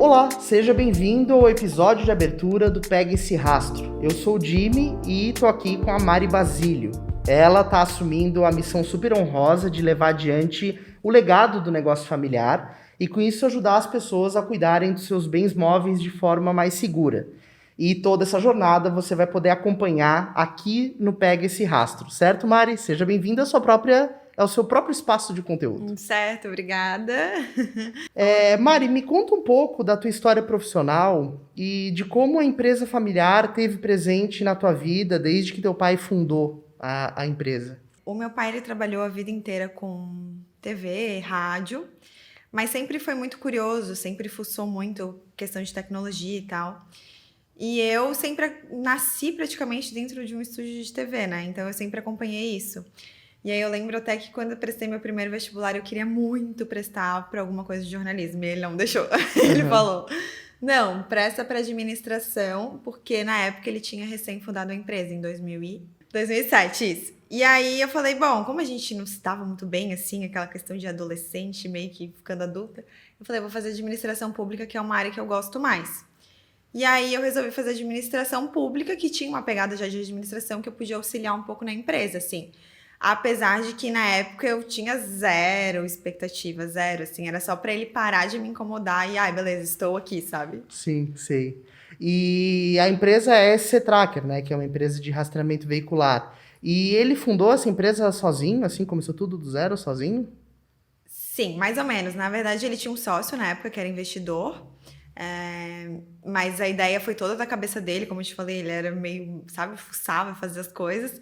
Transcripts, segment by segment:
Olá, seja bem-vindo ao episódio de abertura do Pega Esse Rastro. Eu sou o Jimmy e tô aqui com a Mari Basílio. Ela tá assumindo a missão super honrosa de levar adiante o legado do negócio familiar e com isso ajudar as pessoas a cuidarem dos seus bens móveis de forma mais segura. E toda essa jornada você vai poder acompanhar aqui no Pega Esse Rastro, certo, Mari? Seja bem-vinda ao seu próprio espaço de conteúdo. Certo, obrigada. Mari, me conta um pouco da tua história profissional e de como a empresa familiar teve presente na tua vida desde que teu pai fundou a empresa. O meu pai, ele trabalhou a vida inteira com TV, rádio, mas sempre foi muito curioso, sempre fuçou muito questão de tecnologia e tal. E eu sempre nasci praticamente dentro de um estúdio de TV, né? Então eu sempre acompanhei isso. E aí eu lembro até que quando eu prestei meu primeiro vestibular, eu queria muito prestar para alguma coisa de jornalismo. E ele não deixou. Ele falou, não, presta para administração, porque na época ele tinha recém fundado a empresa, em 2007, isso. E aí eu falei, bom, como a gente não se dava muito bem, assim, aquela questão de adolescente, meio que ficando adulta, eu falei, vou fazer administração pública, que é uma área que eu gosto mais. E aí eu resolvi fazer administração pública, que tinha uma pegada já de administração, que eu podia auxiliar um pouco na empresa, assim. Apesar de que na época eu tinha zero expectativa, zero, assim, era só pra ele parar de me incomodar e, ai, beleza, estou aqui, sabe? Sim, sei. E a empresa é SC Tracker, né, que é uma empresa de rastreamento veicular. E ele fundou essa empresa sozinho, assim, começou tudo do zero sozinho? Sim, mais ou menos. Na verdade, ele tinha um sócio na época que era investidor, mas a ideia foi toda da cabeça dele, como eu te falei, ele era meio, sabe, fuçava, fazia as coisas.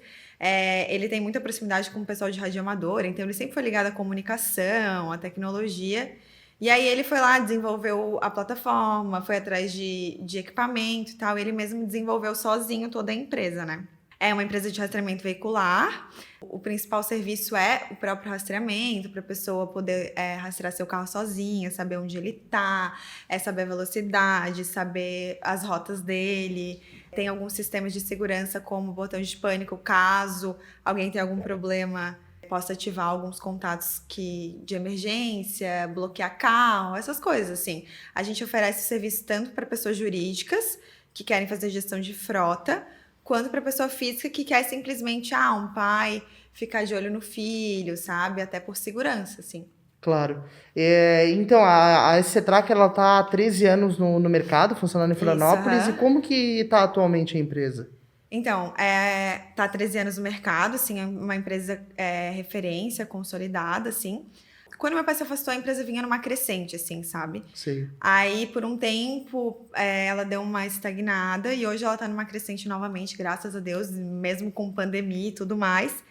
Ele tem muita proximidade com o pessoal de radioamador, então ele sempre foi ligado à comunicação, à tecnologia. E aí ele foi lá, desenvolveu a plataforma, foi atrás de equipamento e tal, e ele mesmo desenvolveu sozinho toda a empresa, né? É uma empresa de rastreamento veicular. O principal serviço é o próprio rastreamento, para a pessoa poder rastrear seu carro sozinha, saber onde ele está, saber a velocidade, saber as rotas dele. Tem alguns sistemas de segurança, como botão de pânico, caso alguém tenha algum problema, possa ativar alguns contatos de emergência, bloquear carro, essas coisas, assim. A gente oferece serviço tanto para pessoas jurídicas, que querem fazer gestão de frota, quanto para pessoa física que quer simplesmente, um pai ficar de olho no filho, sabe? Até por segurança, assim. Claro. Então, a SC Tracker, ela tá há 13 anos no mercado, funcionando em Florianópolis. Isso, E como que tá atualmente a empresa? Então, tá há 13 anos no mercado, assim, é uma empresa referência, consolidada, assim. Quando meu pai se afastou, a empresa vinha numa crescente, assim, sabe? Sei. Aí, por um tempo, ela deu uma estagnada e hoje ela tá numa crescente novamente, graças a Deus, mesmo com pandemia e tudo mais.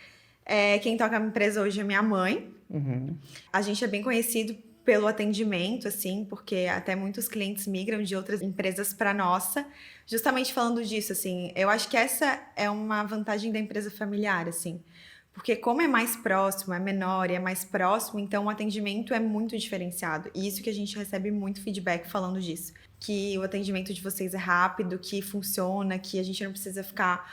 Quem toca a empresa hoje é minha mãe. Uhum. A gente é bem conhecido pelo atendimento, assim, porque até muitos clientes migram de outras empresas para nossa, justamente falando disso, assim. Eu acho que essa é uma vantagem da empresa familiar, assim. Porque como é mais próximo, é menor e é mais próximo, então o atendimento é muito diferenciado. E isso que a gente recebe muito feedback falando disso. Que o atendimento de vocês é rápido, que funciona, que a gente não precisa ficar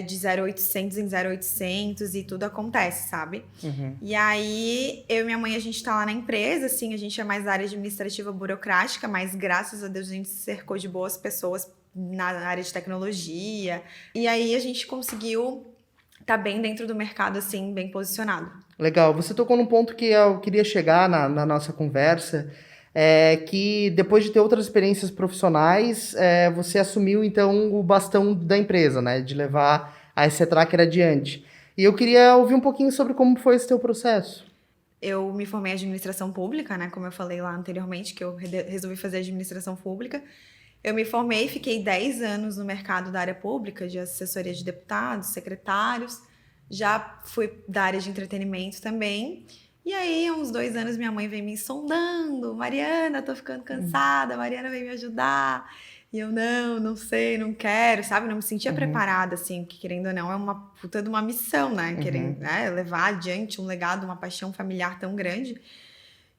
de 0800 em 0800 e tudo acontece, sabe? Uhum. E aí, eu e minha mãe, a gente tá lá na empresa, assim, a gente é mais da área administrativa burocrática, mas graças a Deus a gente se cercou de boas pessoas na área de tecnologia. E aí a gente conseguiu tá bem dentro do mercado, assim, bem posicionado. Legal. Você tocou num ponto que eu queria chegar na nossa conversa, que depois de ter outras experiências profissionais, você assumiu, então, o bastão da empresa, né? De levar a SC Tracker adiante. E eu queria ouvir um pouquinho sobre como foi esse teu processo. Eu me formei em administração pública, né? Como eu falei lá anteriormente, que eu resolvi fazer administração pública. Eu me formei, fiquei 10 anos no mercado da área pública, de assessoria de deputados, secretários. Já fui da área de entretenimento também. E aí, há uns 2 anos, minha mãe veio me sondando. Mariana, tô ficando cansada. Mariana veio me ajudar. E eu, não sei, não quero, sabe? Não me sentia preparada, assim, que querendo ou não, é uma puta de uma missão, né? Querendo, levar adiante um legado, uma paixão familiar tão grande.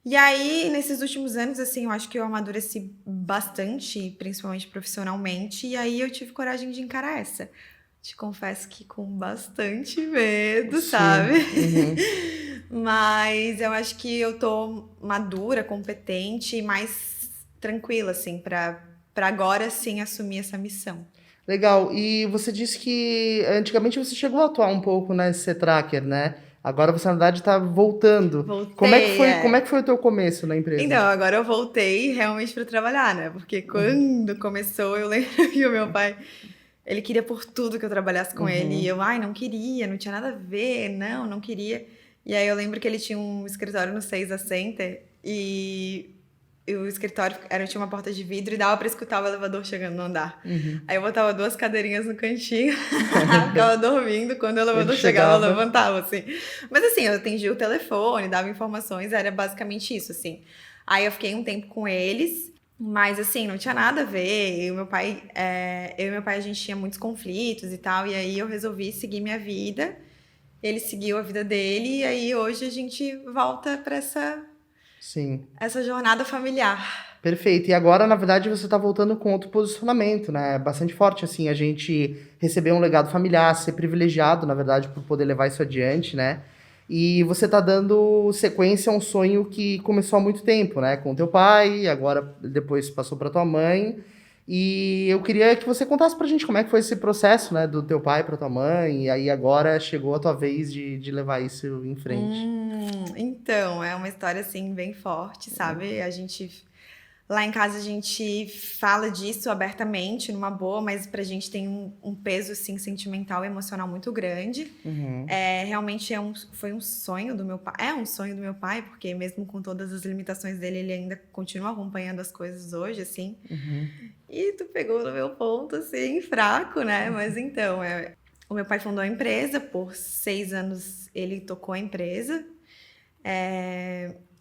E aí, nesses últimos anos, assim, eu acho que eu amadureci bastante, principalmente profissionalmente, e aí eu tive coragem de encarar essa. Te confesso que com bastante medo, Sim. sabe? Uhum. Mas eu acho que eu tô madura, competente e mais tranquila, assim, pra agora sim assumir essa missão. Legal. E você disse que antigamente você chegou a atuar um pouco na SC Tracker, né? Agora você, na verdade, está voltando. Voltei, Como é que foi o teu começo na empresa? Então, agora eu voltei realmente para trabalhar, né? Porque quando começou, eu lembro que o meu pai, ele queria por tudo que eu trabalhasse com ele. E eu, não queria, não tinha nada a ver, não queria. E aí eu lembro que ele tinha um escritório no 6A Center e o escritório tinha uma porta de vidro e dava para escutar o elevador chegando no andar. Aí eu botava 2 cadeirinhas no cantinho, ficava dormindo, quando o elevador chegava, eu levantava, assim. Mas assim, eu atendia o telefone, dava informações, era basicamente isso, assim. Aí eu fiquei um tempo com eles, mas assim, não tinha nada a ver. Eu e meu pai, a gente tinha muitos conflitos e tal, e aí eu resolvi seguir minha vida. Ele seguiu a vida dele, e aí hoje a gente volta para essa jornada familiar. Perfeito. E agora, na verdade, você está voltando com outro posicionamento, né? Bastante forte, assim, a gente receber um legado familiar, ser privilegiado, na verdade, por poder levar isso adiante, né? E você está dando sequência a um sonho que começou há muito tempo, né? Com teu pai, agora depois passou para tua mãe. E eu queria que você contasse pra gente como é que foi esse processo, né? Do teu pai pra tua mãe, e aí agora chegou a tua vez de levar isso em frente. Então, é uma história, assim, bem forte, sabe? Lá em casa a gente fala disso abertamente, numa boa, mas pra gente tem um peso, assim, sentimental e emocional muito grande. Realmente foi um sonho do meu pai. É um sonho do meu pai, porque mesmo com todas as limitações dele, ele ainda continua acompanhando as coisas hoje, assim. E tu pegou no meu ponto, assim, fraco, né? Mas então, o meu pai fundou a empresa, por 6 anos ele tocou a empresa.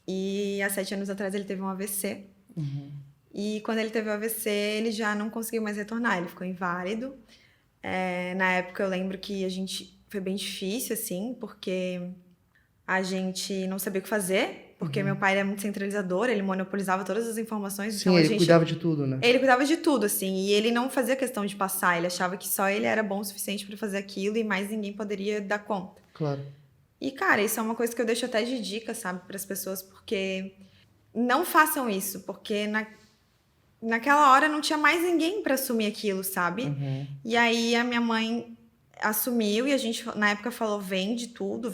E há 7 anos atrás ele teve um AVC. E quando ele teve o AVC, ele já não conseguiu mais retornar, ele ficou inválido. Na época eu lembro que foi bem difícil, assim, porque a gente não sabia o que fazer, porque meu pai era muito centralizador, ele monopolizava todas as informações. Sim, então ele cuidava de tudo, né? Ele cuidava de tudo, assim, e ele não fazia questão de passar, ele achava que só ele era bom o suficiente para fazer aquilo e mais ninguém poderia dar conta. Claro. E, cara, isso é uma coisa que eu deixo até de dica, sabe, para as pessoas, porque não façam isso, porque naquela hora não tinha mais ninguém para assumir aquilo, sabe? E aí a minha mãe assumiu e a gente na época falou: vende tudo,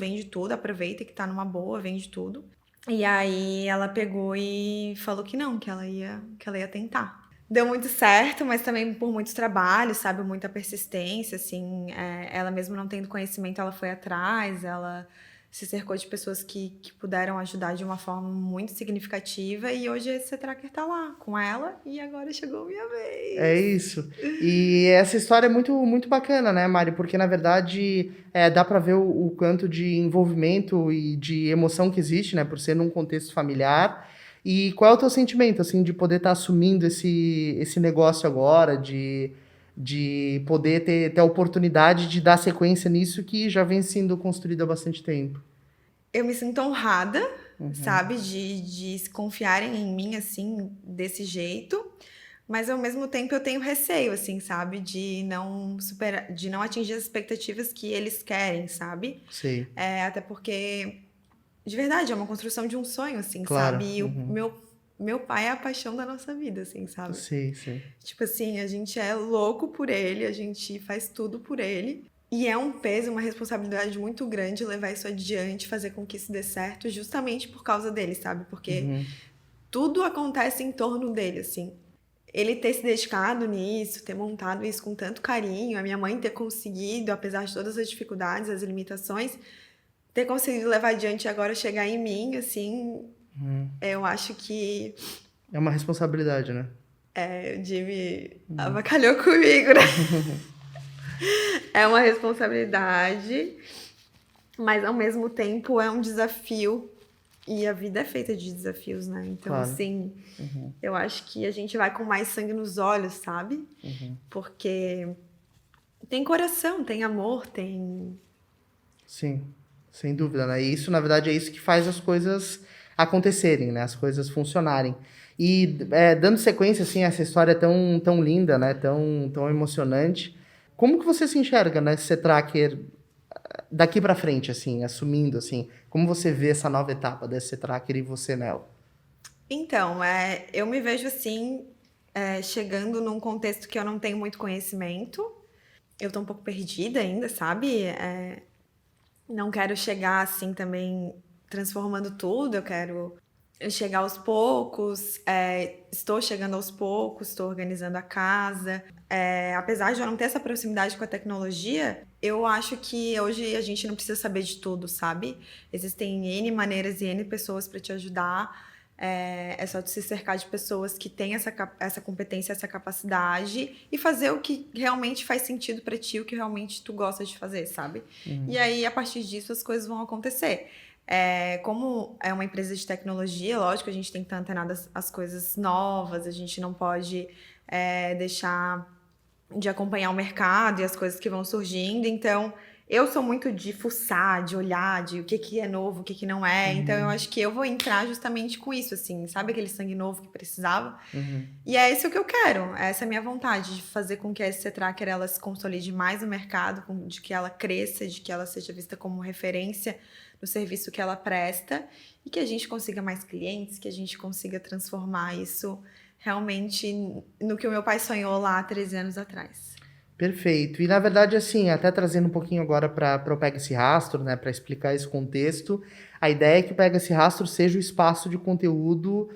aproveita que tá numa boa, vende tudo. E aí ela pegou e falou que não, que ela ia tentar. Deu muito certo, mas também por muitos trabalhos, sabe? Muita persistência, assim. Ela mesmo não tendo conhecimento, ela foi atrás, ela se cercou de pessoas que puderam ajudar de uma forma muito significativa, e hoje esse Tracker tá lá com ela, e agora chegou a minha vez. É isso. E essa história é muito, muito bacana, né, Mari? Porque, na verdade, dá pra ver o quanto de envolvimento e de emoção que existe, né, por ser num contexto familiar. E qual é o teu sentimento, assim, de poder estar assumindo esse negócio agora, de poder ter a oportunidade de dar sequência nisso que já vem sendo construído há bastante tempo? Eu me sinto honrada, sabe, de se confiarem em mim, assim, desse jeito, mas ao mesmo tempo eu tenho receio, assim, sabe, de não atingir as expectativas que eles querem, sabe? Sei. Até porque, de verdade, é uma construção de um sonho, assim, Claro. sabe? E o meu pai é a paixão da nossa vida, assim, sabe? Sim, sim. Tipo assim, a gente é louco por ele, a gente faz tudo por ele. E é um peso, uma responsabilidade muito grande levar isso adiante, fazer com que isso dê certo, justamente por causa dele, sabe? Porque tudo acontece em torno dele, assim. Ele ter se dedicado nisso, ter montado isso com tanto carinho, a minha mãe ter conseguido, apesar de todas as dificuldades, as limitações, ter conseguido levar adiante e agora chegar em mim, assim, eu acho que... É uma responsabilidade, né? O Jimmy avacalhou comigo, né? É uma responsabilidade, mas ao mesmo tempo é um desafio. E a vida é feita de desafios, né? Então, Claro. assim, eu acho que a gente vai com mais sangue nos olhos, sabe? Porque tem coração, tem amor, tem... Sim, sem dúvida, né? E isso, na verdade, é isso que faz as coisas acontecerem, né? As coisas funcionarem. E dando sequência, assim, essa história tão linda, né? Tão emocionante. Como que você se enxerga, né? Ser Tracker daqui pra frente, assim, assumindo, assim? Como você vê essa nova etapa desse Tracker e você nela? Então, eu me vejo assim, chegando num contexto que eu não tenho muito conhecimento. Eu tô um pouco perdida ainda, sabe? Não quero chegar assim também transformando tudo, eu quero chegar aos poucos, estou chegando aos poucos, estou organizando a casa. Apesar de eu não ter essa proximidade com a tecnologia, eu acho que hoje a gente não precisa saber de tudo, sabe? Existem N maneiras e N pessoas para te ajudar. É só tu se cercar de pessoas que têm essa competência, essa capacidade e fazer o que realmente faz sentido para ti, o que realmente tu gosta de fazer, sabe? E aí, a partir disso, as coisas vão acontecer. Como é uma empresa de tecnologia, lógico, a gente tem que estar antenado às coisas novas, a gente não pode deixar de acompanhar o mercado e as coisas que vão surgindo. Então, eu sou muito de fuçar, de olhar, de o que é novo, o que não é. Então, eu acho que eu vou entrar justamente com isso, assim, sabe aquele sangue novo que precisava? E é isso que eu quero, essa é a minha vontade, de fazer com que a SC Tracker ela se consolide mais no mercado, de que ela cresça, de que ela seja vista como referência no serviço que ela presta e que a gente consiga mais clientes, que a gente consiga transformar isso realmente no que o meu pai sonhou lá há 13 anos atrás. Perfeito. E na verdade, assim, até trazendo um pouquinho agora para o Pega Esse Rastro, né, para explicar esse contexto, a ideia é que o Pega Esse Rastro seja o espaço de conteúdo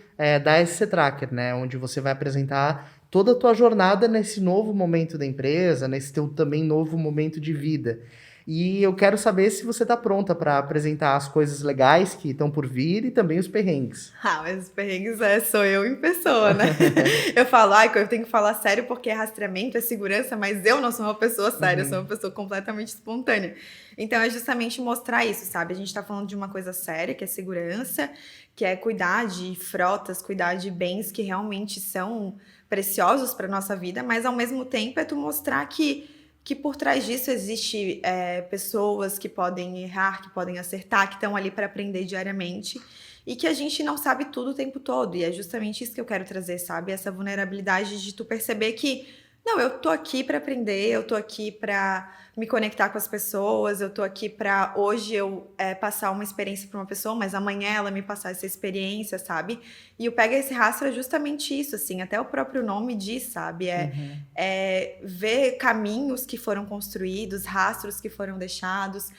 da SC Tracker, né, onde você vai apresentar toda a tua jornada nesse novo momento da empresa, nesse teu também novo momento de vida. E eu quero saber se você está pronta para apresentar as coisas legais que estão por vir e também os perrengues. Mas os perrengues sou eu em pessoa, né? Eu falo, eu tenho que falar sério porque é rastreamento, é segurança, mas eu não sou uma pessoa séria, eu sou uma pessoa completamente espontânea. Então é justamente mostrar isso, sabe? A gente tá falando de uma coisa séria, que é segurança, que é cuidar de frotas, cuidar de bens que realmente são preciosos para nossa vida, mas ao mesmo tempo é tu mostrar que por trás disso existe pessoas que podem errar, que podem acertar, que estão ali para aprender diariamente e que a gente não sabe tudo o tempo todo. E é justamente isso que eu quero trazer, sabe? Essa vulnerabilidade de tu perceber que não, eu tô aqui para aprender, eu tô aqui para me conectar com as pessoas, eu tô aqui para hoje eu passar uma experiência para uma pessoa, mas amanhã ela me passar essa experiência, sabe? E o Pega Esse Rastro é justamente isso, assim, até o próprio nome diz, sabe? Ver caminhos que foram construídos, rastros que foram deixados,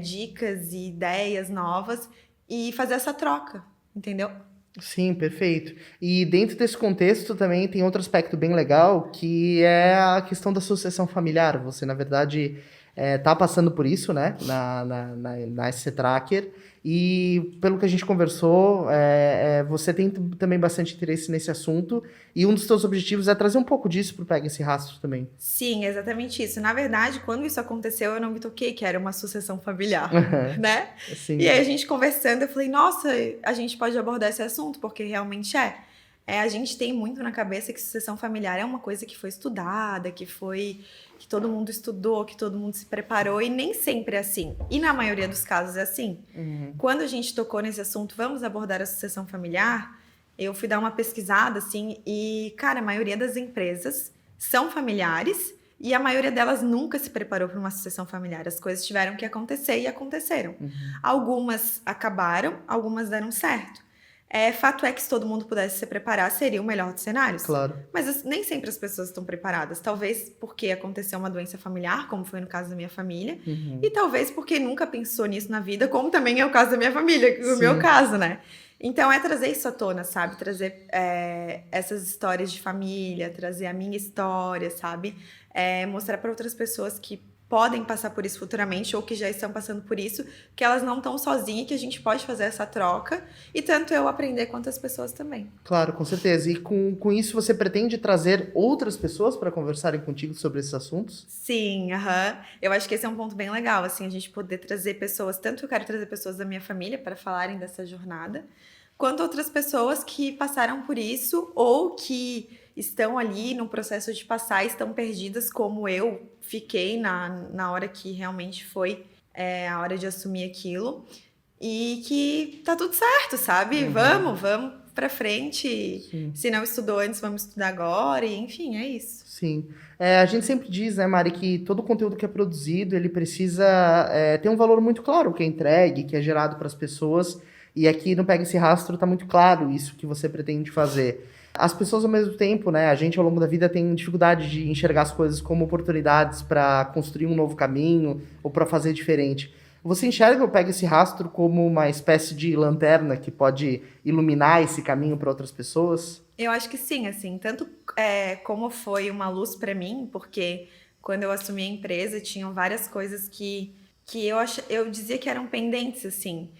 dicas e ideias novas e fazer essa troca, entendeu? Sim, perfeito. E dentro desse contexto também tem outro aspecto bem legal, que é a questão da sucessão familiar. Você, na verdade, tá passando por isso, né, na SC Tracker, e pelo que a gente conversou, você tem também bastante interesse nesse assunto, e um dos seus objetivos é trazer um pouco disso para o Pega Esse Rastro também. Sim, exatamente isso. Na verdade, quando isso aconteceu, eu não me toquei que era uma sucessão familiar, né? Sim. E aí a gente conversando, eu falei, nossa, a gente pode abordar esse assunto, porque realmente a gente tem muito na cabeça que sucessão familiar é uma coisa que foi estudada, que todo mundo estudou, que todo mundo se preparou, e nem sempre é assim. E na maioria dos casos é assim. Quando a gente tocou nesse assunto, vamos abordar a sucessão familiar, eu fui dar uma pesquisada, assim, e, cara, a maioria das empresas são familiares e a maioria delas nunca se preparou para uma sucessão familiar. As coisas tiveram que acontecer e aconteceram. Algumas acabaram, algumas deram certo. Fato é que se todo mundo pudesse se preparar, seria o melhor dos cenários. Claro. Mas nem sempre as pessoas estão preparadas. Talvez porque aconteceu uma doença familiar, como foi no caso da minha família. E talvez porque nunca pensou nisso na vida, como também é o caso da minha família, o meu caso, né? Então trazer isso à tona, sabe? Trazer essas histórias de família, trazer a minha história, sabe? Mostrar para outras pessoas que podem passar por isso futuramente ou que já estão passando por isso, que elas não estão sozinhas, que a gente pode fazer essa troca e tanto eu aprender quanto as pessoas também. Claro, com certeza. E com isso você pretende trazer outras pessoas para conversarem contigo sobre esses assuntos? Sim, eu acho que esse é um ponto bem legal, assim, a gente poder trazer pessoas, tanto eu quero trazer pessoas da minha família para falarem dessa jornada, quanto outras pessoas que passaram por isso ou que estão ali no processo de passar e estão perdidas como eu fiquei na hora que realmente foi a hora de assumir aquilo e que tá tudo certo, sabe? Vamos pra frente. Sim. Se não estudou antes, vamos estudar agora e enfim, é isso. Sim. A gente sempre diz, né, Mari, que todo o conteúdo que é produzido, ele precisa ter um valor muito claro que é entregue, que é gerado para as pessoas. E aqui no Pega Esse Rastro tá muito claro isso que você pretende fazer. As pessoas ao mesmo tempo, né, a gente ao longo da vida tem dificuldade de enxergar as coisas como oportunidades para construir um novo caminho ou para fazer diferente. Você enxerga o Pega Esse Rastro como uma espécie de lanterna que pode iluminar esse caminho para outras pessoas? Eu acho que sim, assim, tanto como foi uma luz para mim, porque quando eu assumi a empresa tinham várias coisas que eu dizia que eram pendentes, assim.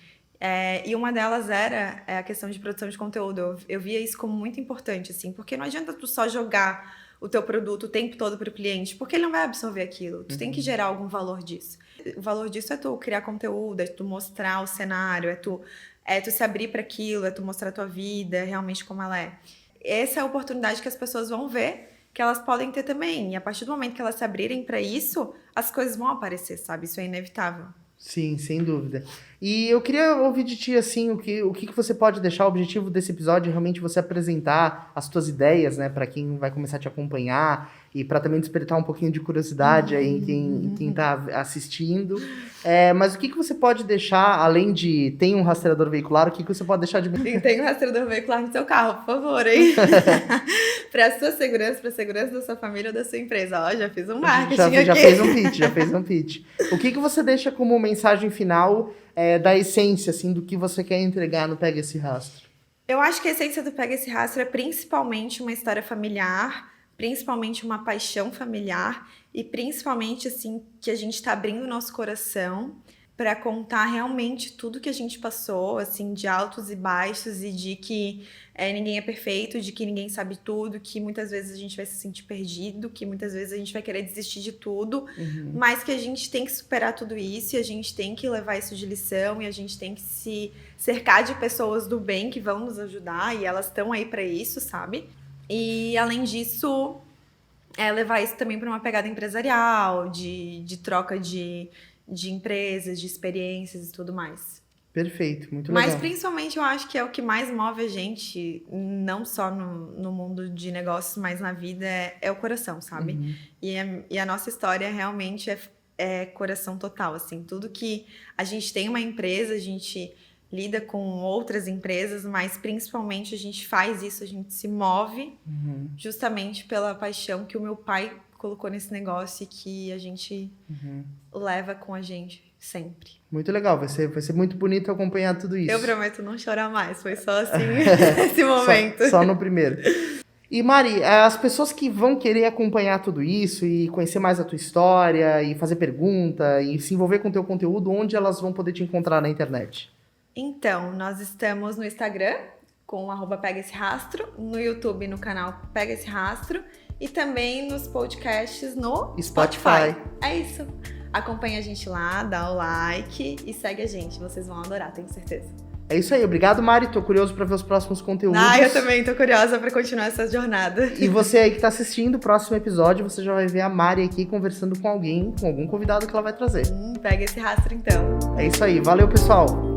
E uma delas era a questão de produção de conteúdo. Eu via isso como muito importante, assim, porque não adianta tu só jogar o teu produto o tempo todo para o cliente, porque ele não vai absorver aquilo. Tu tem que gerar algum valor disso. O valor disso é tu criar conteúdo, é tu mostrar o cenário, é tu se abrir para aquilo, é tu mostrar a tua vida realmente como ela é. Essa é a oportunidade que as pessoas vão ver que elas podem ter também. E a partir do momento que elas se abrirem para isso, as coisas vão aparecer, sabe? Isso é inevitável. Sim, sem dúvida. E eu queria ouvir de ti, assim, o que você pode deixar. O objetivo desse episódio é realmente você apresentar as tuas ideias, né, para quem vai começar a te acompanhar e para também despertar um pouquinho de curiosidade aí em quem tá assistindo. Mas o que você pode deixar, além de tem um rastreador veicular, o que você pode deixar de... Tem um rastreador veicular no seu carro, por favor, hein? Para a sua segurança, para a segurança da sua família ou da sua empresa. Ó, já fiz um marketing aqui. Já fez um pitch. O que você deixa como mensagem final da essência, assim, do que você quer entregar no Pega Esse Rastro? Eu acho que a essência do Pega Esse Rastro é principalmente uma história familiar, principalmente uma paixão familiar e principalmente, assim, que a gente tá abrindo o nosso coração para contar realmente tudo que a gente passou, assim, de altos e baixos e de que ninguém é perfeito, de que ninguém sabe tudo, que muitas vezes a gente vai se sentir perdido, que muitas vezes a gente vai querer desistir de tudo, mas que a gente tem que superar tudo isso e a gente tem que levar isso de lição e a gente tem que se cercar de pessoas do bem que vão nos ajudar e elas estão aí para isso, sabe? E, além disso, levar isso também para uma pegada empresarial, de troca de empresas, de experiências e tudo mais. Perfeito, muito legal. Mas, principalmente, eu acho que é o que mais move a gente, não só no mundo de negócios, mas na vida, é o coração, sabe? E a nossa história realmente é coração total, assim. Tudo que a gente tem uma empresa, a gente lida com outras empresas, mas principalmente a gente faz isso, a gente se move justamente pela paixão que o meu pai colocou nesse negócio e que a gente leva com a gente sempre. Muito legal, vai ser muito bonito acompanhar tudo isso. Eu prometo não chorar mais, foi só assim esse momento. Só no primeiro. E Mari, as pessoas que vão querer acompanhar tudo isso e conhecer mais a tua história e fazer pergunta e se envolver com o teu conteúdo, onde elas vão poder te encontrar na internet? Então, nós estamos no Instagram com @Pega Esse Rastro, no YouTube no canal Pega Esse Rastro e também nos podcasts no Spotify. É isso. Acompanha a gente lá, dá o like e segue a gente. Vocês vão adorar, tenho certeza. É isso aí. Obrigado, Mari. Tô curioso para ver os próximos conteúdos. Eu também tô curiosa para continuar essa jornada. E você aí que tá assistindo o próximo episódio, você já vai ver a Mari aqui conversando com alguém, com algum convidado que ela vai trazer. Pega esse rastro, então. É isso aí. Valeu, pessoal.